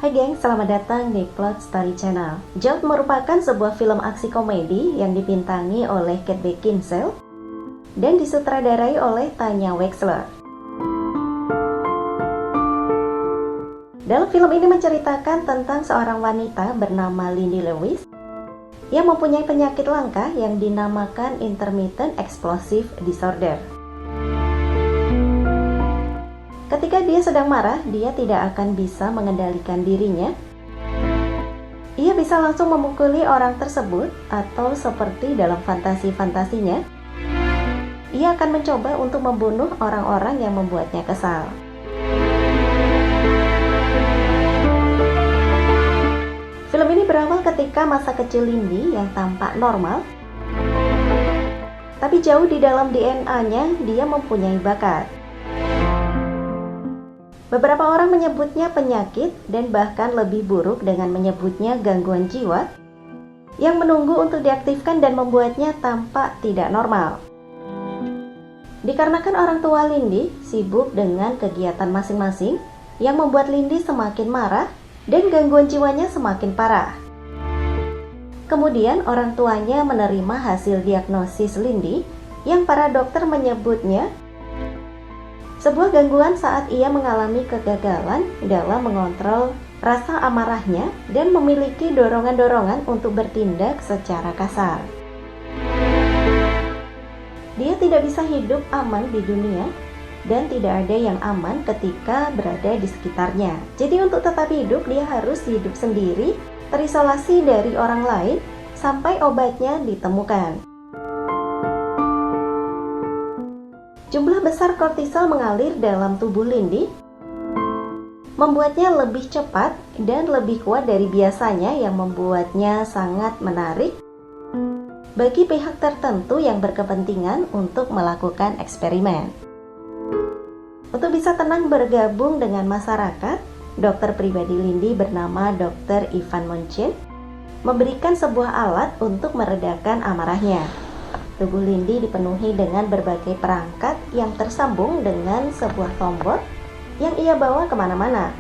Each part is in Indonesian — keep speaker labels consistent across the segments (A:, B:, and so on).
A: Hai geng, selamat datang di Plot Story Channel. Jolt merupakan sebuah film aksi komedi yang dibintangi oleh Kate Beckinsale dan disutradarai oleh Tanya Wexler. Dalam film ini menceritakan tentang seorang wanita bernama Lindy Lewis yang mempunyai penyakit langka yang dinamakan Intermittent Explosive Disorder. Ketika dia sedang marah, dia tidak akan bisa mengendalikan dirinya. Ia bisa langsung memukuli orang tersebut, atau seperti dalam fantasi-fantasinya, ia akan mencoba untuk membunuh orang-orang yang membuatnya kesal. Film ini berawal ketika masa kecil Lindy yang tampak normal, tapi jauh di dalam DNA-nya dia mempunyai bakat. Beberapa orang menyebutnya penyakit dan bahkan lebih buruk dengan menyebutnya gangguan jiwa yang menunggu untuk diaktifkan dan membuatnya tampak tidak normal. Dikarenakan orang tua Lindy sibuk dengan kegiatan masing-masing yang membuat Lindy semakin marah dan gangguan jiwanya semakin parah. Kemudian orang tuanya menerima hasil diagnosis Lindy yang para dokter menyebutnya sebuah gangguan saat ia mengalami kegagalan dalam mengontrol rasa amarahnya dan memiliki dorongan-dorongan untuk bertindak secara kasar. Dia tidak bisa hidup aman di dunia dan tidak ada yang aman ketika berada di sekitarnya. Jadi untuk tetap hidup dia harus hidup sendiri, terisolasi dari orang lain sampai obatnya ditemukan. Jumlah besar kortisol mengalir dalam tubuh Lindy, membuatnya lebih cepat dan lebih kuat dari biasanya yang membuatnya sangat menarik bagi pihak tertentu yang berkepentingan untuk melakukan eksperimen. Untuk bisa tenang bergabung dengan masyarakat, dokter pribadi Lindy bernama Dr. Ivan Munchin memberikan sebuah alat untuk meredakan amarahnya. Tubuh Lindy dipenuhi dengan berbagai perangkat yang tersambung dengan sebuah tombol yang ia bawa kemana-mana.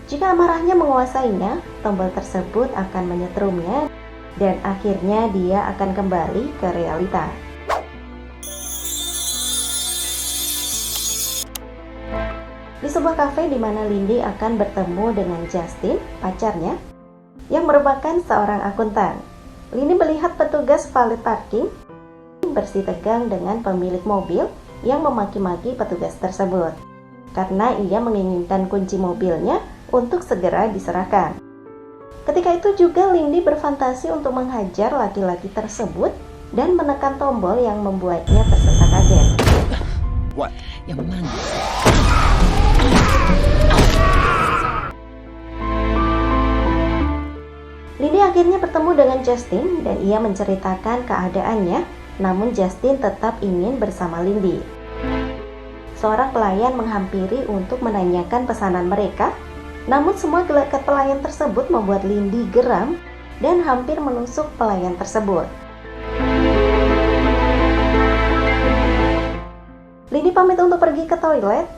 A: Jika amarahnya menguasainya, tombol tersebut akan menyetrumnya dan akhirnya dia akan kembali ke realita. Di sebuah kafe di mana Lindy akan bertemu dengan Justin, pacarnya, yang merupakan seorang akuntan. Lindy melihat petugas valet parking bersitegang dengan pemilik mobil yang memaki-maki petugas tersebut karena ia menginginkan kunci mobilnya untuk segera diserahkan. Ketika itu juga Lindy berfantasi untuk menghajar laki-laki tersebut dan menekan tombol yang membuatnya tersentak kaget.
B: What? Yang mana?
A: Lindy akhirnya bertemu dengan Justin dan ia menceritakan keadaannya, namun Justin tetap ingin bersama Lindy. Seorang pelayan menghampiri untuk menanyakan pesanan mereka, namun semua gelagat pelayan tersebut membuat Lindy geram dan hampir menusuk pelayan tersebut. Lindy pamit untuk pergi ke toilet,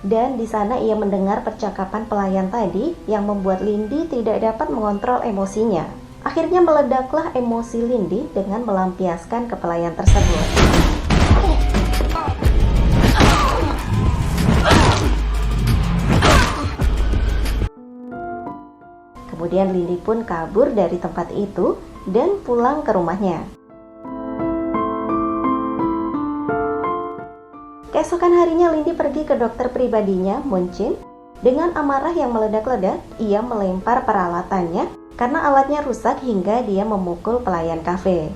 A: dan di sana ia mendengar percakapan pelayan tadi yang membuat Lindy tidak dapat mengontrol emosinya. Akhirnya meledaklah emosi Lindy dengan melampiaskan ke pelayan tersebut. Kemudian Lindy pun kabur dari tempat itu dan pulang ke rumahnya. Keesokan harinya Lindy pergi ke dokter pribadinya, Munchin. Dengan amarah yang meledak-ledak, ia melempar peralatannya karena alatnya rusak hingga dia memukul pelayan kafe.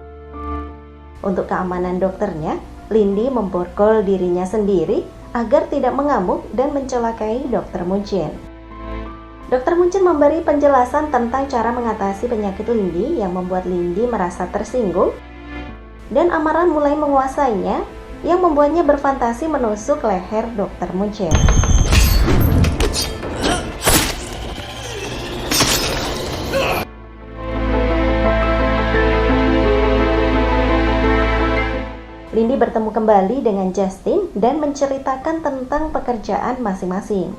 A: Untuk keamanan dokternya, Lindy memborgol dirinya sendiri agar tidak mengamuk dan mencelakai dokter Munchin. Dokter Munchin memberi penjelasan tentang cara mengatasi penyakit Lindy yang membuat Lindy merasa tersinggung dan amarah mulai menguasainya yang membuatnya berfantasi menusuk leher Dr. Munchin. Lindy bertemu kembali dengan Justin dan menceritakan tentang pekerjaan masing-masing.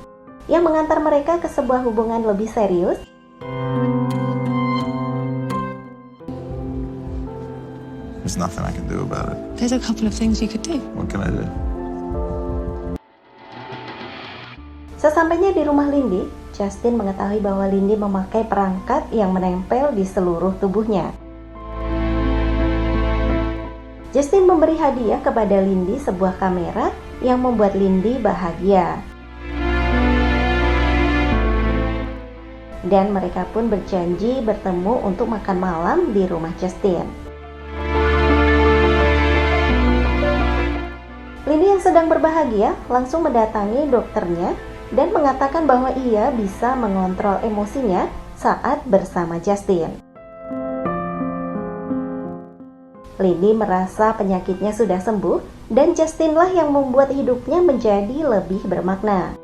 A: yang mengantar mereka ke sebuah hubungan lebih serius.
C: There's nothing I can do about it.
B: There's a couple of things you could do.
C: What can I do?
A: Sesampainya di rumah Lindy, Justin mengetahui bahwa Lindy memakai perangkat yang menempel di seluruh tubuhnya. Justin memberi hadiah kepada Lindy sebuah kamera yang membuat Lindy bahagia. Dan mereka pun berjanji bertemu untuk makan malam di rumah Justin. Lindy yang sedang berbahagia langsung mendatangi dokternya dan mengatakan bahwa ia bisa mengontrol emosinya saat bersama Justin. Lindy merasa penyakitnya sudah sembuh dan Justinlah yang membuat hidupnya menjadi lebih bermakna.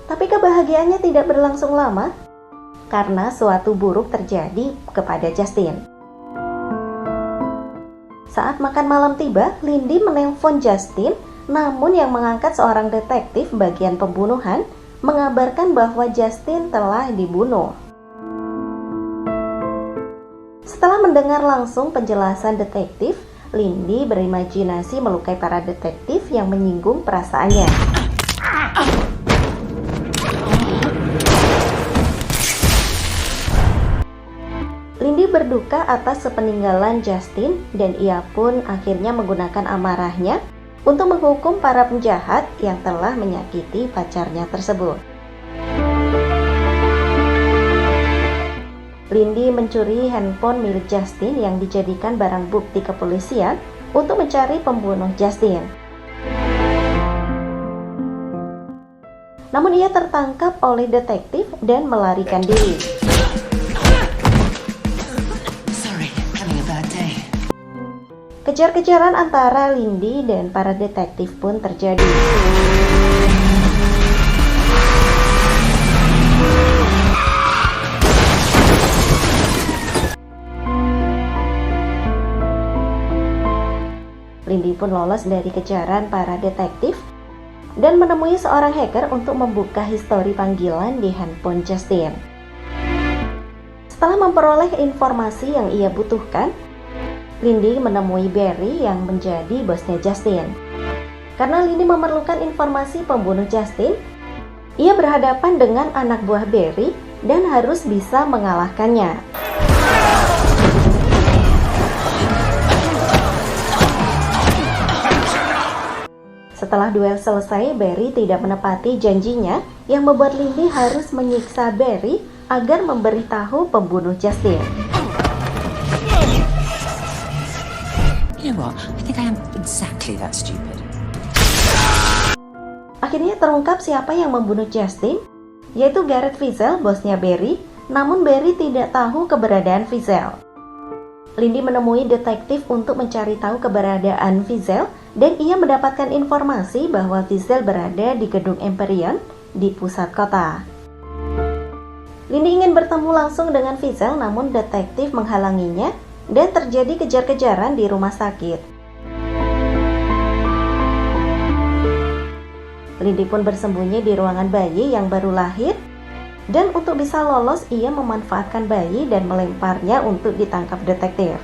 A: Tapi kebahagiaannya tidak berlangsung lama karena suatu buruk terjadi kepada Justin. Saat makan malam tiba, Lindy menelpon Justin, namun yang mengangkat seorang detektif bagian pembunuhan mengabarkan bahwa Justin telah dibunuh. Setelah mendengar langsung penjelasan detektif, Lindy berimajinasi melukai para detektif yang menyinggung perasaannya. Lindy berduka atas sepeninggalan Justin dan ia pun akhirnya menggunakan amarahnya untuk menghukum para penjahat yang telah menyakiti pacarnya tersebut. Lindy mencuri handphone milik Justin yang dijadikan barang bukti kepolisian untuk mencari pembunuh Justin. Namun ia tertangkap oleh detektif dan melarikan diri. Kejar-kejaran antara Lindy dan para detektif pun terjadi. Lindy pun lolos dari kejaran para detektif dan menemui seorang hacker untuk membuka histori panggilan di handphone Justin. Setelah memperoleh informasi yang ia butuhkan, Lindy menemui Barry yang menjadi bosnya Justin. Karena Lindy memerlukan informasi pembunuh Justin, ia berhadapan dengan anak buah Barry dan harus bisa mengalahkannya. Setelah duel selesai, Barry tidak menepati janjinya yang membuat Lindy harus menyiksa Barry agar memberitahu pembunuh Justin.
B: You know what? I think I am exactly that stupid.
A: Akhirnya terungkap siapa yang membunuh Justin, yaitu Gareth Fizel, bosnya Barry, namun Barry tidak tahu keberadaan Fizel. Lindy menemui detektif untuk mencari tahu keberadaan Fizel dan ia mendapatkan informasi bahwa Fizel berada di gedung Empyrean di pusat kota. Lindy ingin bertemu langsung dengan Fizel namun detektif menghalanginya dan terjadi kejar-kejaran di rumah sakit. Lindy pun bersembunyi di ruangan bayi yang baru lahir dan untuk bisa lolos ia memanfaatkan bayi dan melemparnya untuk ditangkap detektif.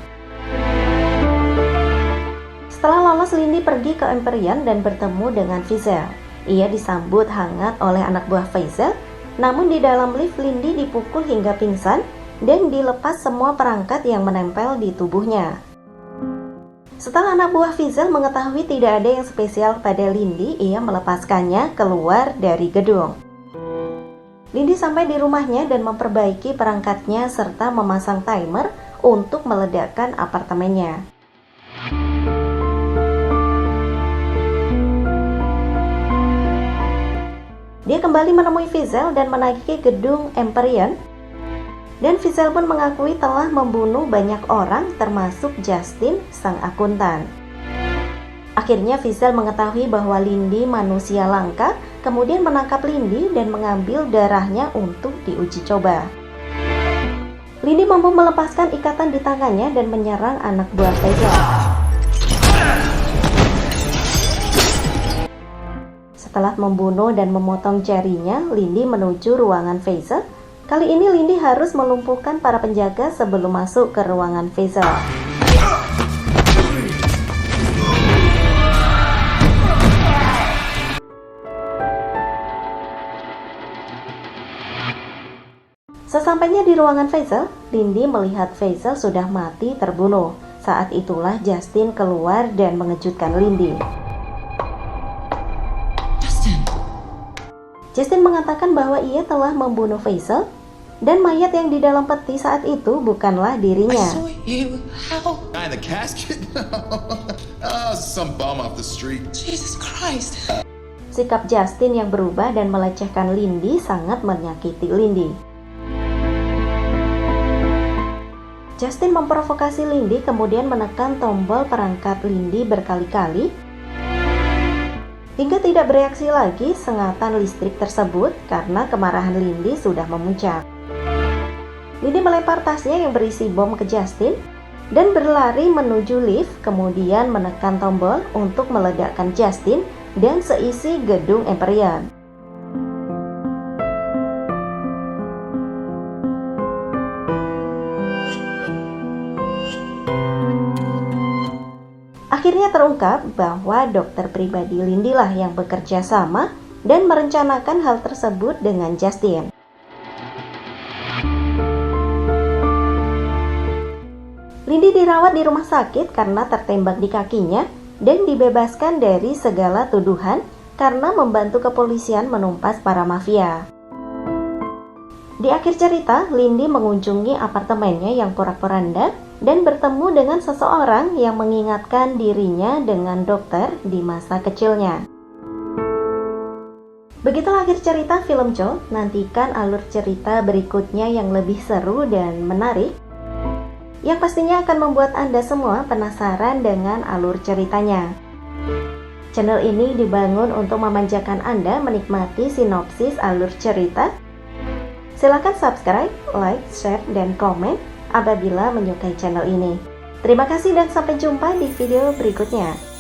A: Setelah lolos, Lindy pergi ke Empyrean dan bertemu dengan Fizel. Ia disambut hangat oleh anak buah Fizel, namun di dalam lift Lindy dipukul hingga pingsan dan dilepas semua perangkat yang menempel di tubuhnya. Setelah anak buah Fizel mengetahui tidak ada yang spesial pada Lindy, ia melepaskannya keluar dari gedung. Lindy sampai di rumahnya dan memperbaiki perangkatnya serta memasang timer untuk meledakkan apartemennya. Dia kembali menemui Fizel dan menagih gedung Empyrean. Dan Fizel pun mengakui telah membunuh banyak orang termasuk Justin, sang akuntan. Akhirnya Fizel mengetahui bahwa Lindy manusia langka, kemudian menangkap Lindy dan mengambil darahnya untuk diuji coba. Lindy mampu melepaskan ikatan di tangannya dan menyerang anak buah Fizel. Setelah membunuh dan memotong jarinya, Lindy menuju ruangan Faisal. Kali ini Lindy harus melumpuhkan para penjaga sebelum masuk ke ruangan Faisal. Sesampainya di ruangan Faisal, Lindy melihat Faisal sudah mati terbunuh. Saat itulah Justin keluar dan mengejutkan Lindy. Justin mengatakan bahwa ia telah membunuh Faisal dan mayat yang di dalam peti saat itu bukanlah dirinya.
C: Guy in the casket? Oh, some bum off the street.
B: Jesus Christ.
A: Sikap Justin yang berubah dan melecehkan Lindy sangat menyakiti Lindy. Justin memprovokasi Lindy kemudian menekan tombol perangkat Lindy berkali-kali hingga tidak bereaksi lagi sengatan listrik tersebut karena kemarahan Lindy sudah memuncak. Lindy melempar tasnya yang berisi bom ke Justin dan berlari menuju lift, kemudian menekan tombol untuk meledakkan Justin dan seisi gedung Empyrean. Akhirnya terungkap bahwa dokter pribadi Lindy lah yang bekerja sama dan merencanakan hal tersebut dengan Justin. Lindy dirawat di rumah sakit karena tertembak di kakinya dan dibebaskan dari segala tuduhan karena membantu kepolisian menumpas para mafia. Di akhir cerita, Lindy mengunjungi apartemennya yang porak-poranda dan bertemu dengan seseorang yang mengingatkan dirinya dengan dokter di masa kecilnya. Begitulah akhir cerita film Cho. Nantikan alur cerita berikutnya yang lebih seru dan menarik, yang pastinya akan membuat Anda semua penasaran dengan alur ceritanya. Channel ini dibangun untuk memanjakan Anda menikmati sinopsis alur cerita. Silakan subscribe, like, share, dan komen apabila menyukai channel ini. Terima kasih dan sampai jumpa di video berikutnya.